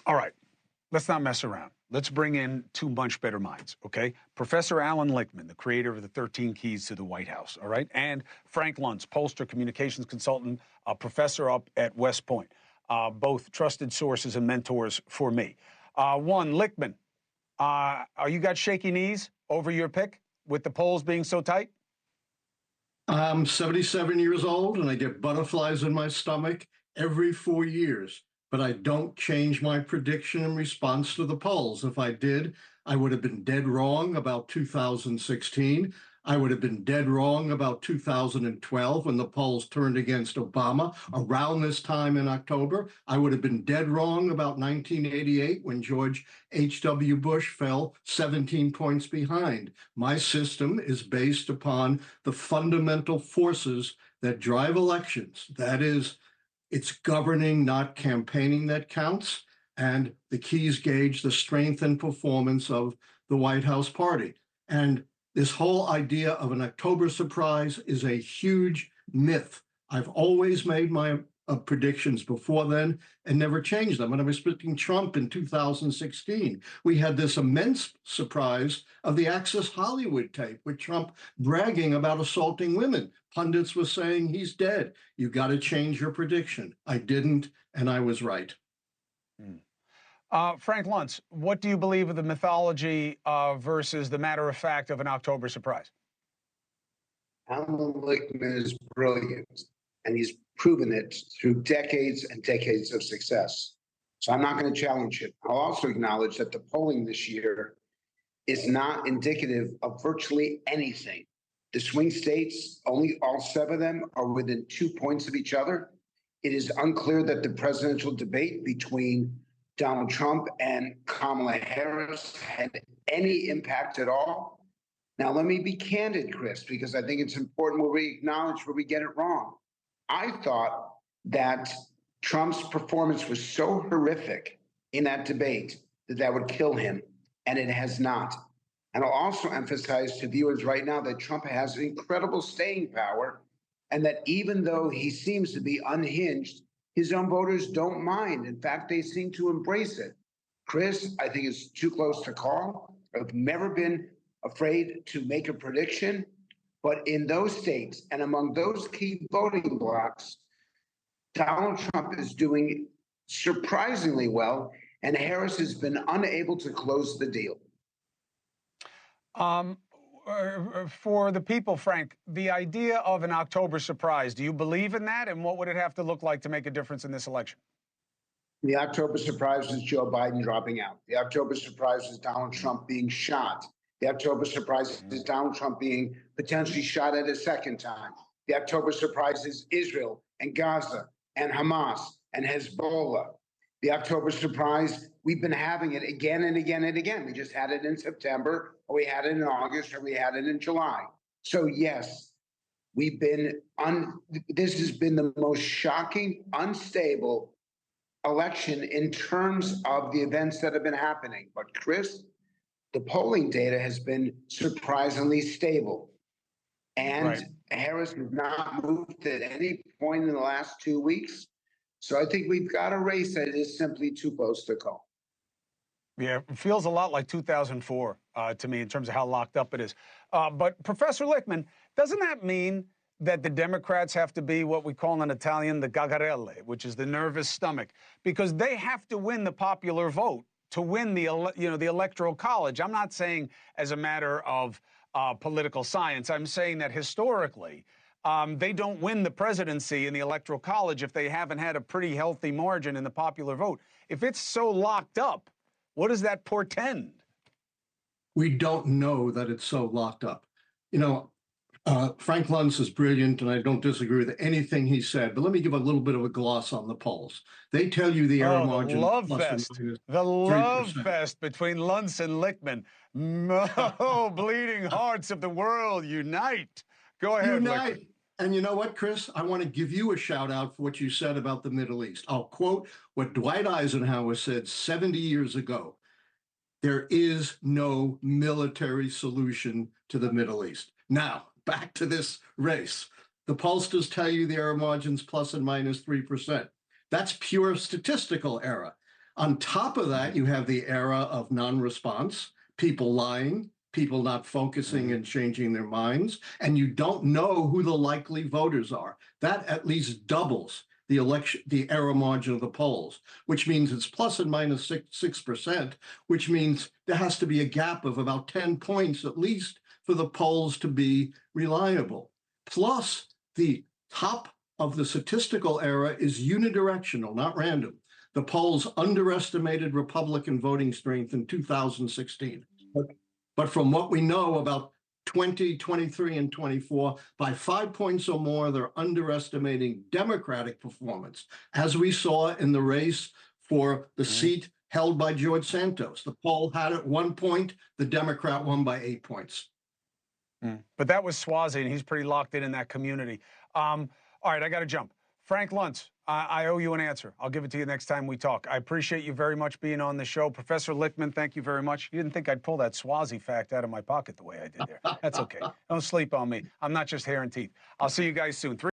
All right, let's not mess around. Let's bring in two much better minds, okay? Professor Allan Lichtman, the creator of the 13 Keys to the White House, all right? And Frank Luntz, pollster, communications consultant, a professor up at West Point. Both trusted sources and mentors for me. One, Lichtman, you got shaky knees over your pick with the polls being so tight? I'm 77 years old and I get butterflies in my stomach every 4 years, but I don't change my prediction in response to the polls. If I did, I would have been dead wrong about 2016. I would have been dead wrong about 2012 when the polls turned against Obama. Around this time in October, I would have been dead wrong about 1988 when George H.W. Bush fell 17 points behind. My system is based upon the fundamental forces that drive elections. That is, it's governing, not campaigning, that counts. And the keys gauge the strength and performance of the White House party. And this whole idea of an October surprise is a huge myth. I've always made my predictions before then and never changed them. When I was predicting Trump in 2016, we had this immense surprise of the Access Hollywood tape with Trump bragging about assaulting women. Pundits were saying he's dead. You got to change your prediction. I didn't, and I was right. Frank Luntz, what do you believe of the mythology versus the matter of fact of an October surprise? Allan Lichtman is brilliant, and he's proven it through decades and decades of success. So I'm not going to challenge him. I'll also acknowledge that the polling this year is not indicative of virtually anything. The swing states, only all 7 of them are within 2 points of each other. It is unclear that the presidential debate between Donald Trump and Kamala Harris had any impact at all. Now, let me be candid, Chris, because I think it's important where we acknowledge where we get it wrong. I thought that Trump's performance was so horrific in that debate that that would kill him, and it has not. And I'll also emphasize to viewers right now that Trump has incredible staying power, and that even though he seems to be unhinged, his own voters don't mind. In fact, they seem to embrace it. Chris, I think it's too close to call. I've never been afraid to make a prediction. But in those states and among those key voting blocks, Donald Trump is doing surprisingly well, and Harris has been unable to close the deal. For the people, Frank, the idea of an October surprise, do you believe in that? And what would it have to look like to make a difference in this election? The October surprise is Joe Biden dropping out. The October surprise is Donald Trump being shot. The October surprise is Donald Trump being potentially shot at a second time. The October surprise is Israel and Gaza and Hamas and Hezbollah. The October surprise, we've been having it again and again and again. We just had it in September, or we had it in August, or we had it in July. So yes, we've been this has been the most shocking, unstable election in terms of the events that have been happening. But Chris, the polling data has been surprisingly stable. And right. Harris has not moved at any point in the last 2 weeks. So I think we've got a race that is simply too close to call. Yeah, it feels a lot like 2004 to me in terms of how locked up it is. But Professor Lichtman, doesn't that mean that the Democrats have to be what we call in Italian the gagarelle, which is the nervous stomach, because they have to win the popular vote to win the electoral college? I'm not saying as a matter of political science. I'm saying that historically, they don't win the presidency in the electoral college if they haven't had a pretty healthy margin in the popular vote. If it's so locked up, what does that portend? We don't know that it's so locked up. You know, Frank Luntz is brilliant, and I don't disagree with anything he said. But let me give a little bit of a gloss on the polls. They tell you the error margin. The love fest between Luntz and Lichtman. Oh, bleeding hearts of the world, unite. Go ahead, unite. Lichtman. And you know what, Chris? I want to give you a shout out for what you said about the Middle East. I'll quote what Dwight Eisenhower said 70 years ago. There is no military solution to the Middle East. Now, back to this race. The pollsters tell you the error margin's plus and minus 3%. That's pure statistical error. On top of that, you have the era of non-response, people lying, people not focusing and changing their minds, and you don't know who the likely voters are. That at least doubles the error margin of the polls, which means it's plus and minus 6%, which means there has to be a gap of about 10 points at least for the polls to be reliable. Plus, the top of the statistical error is unidirectional, not random. The polls underestimated Republican voting strength in 2016. But from what we know about 20, 23, and 24, by 5 points or more, they're underestimating Democratic performance, as we saw in the race for the seat held by George Santos. The poll had it 1 point, the Democrat won by 8 points. But that was Swazi, and he's pretty locked in that community. All right, I got to jump. Frank Luntz, I owe you an answer. I'll give it to you next time we talk. I appreciate you very much being on the show. Professor Lichtman, thank you very much. You didn't think I'd pull that Swazi fact out of my pocket the way I did there. That's okay. Don't sleep on me. I'm not just hair and teeth. I'll see you guys soon.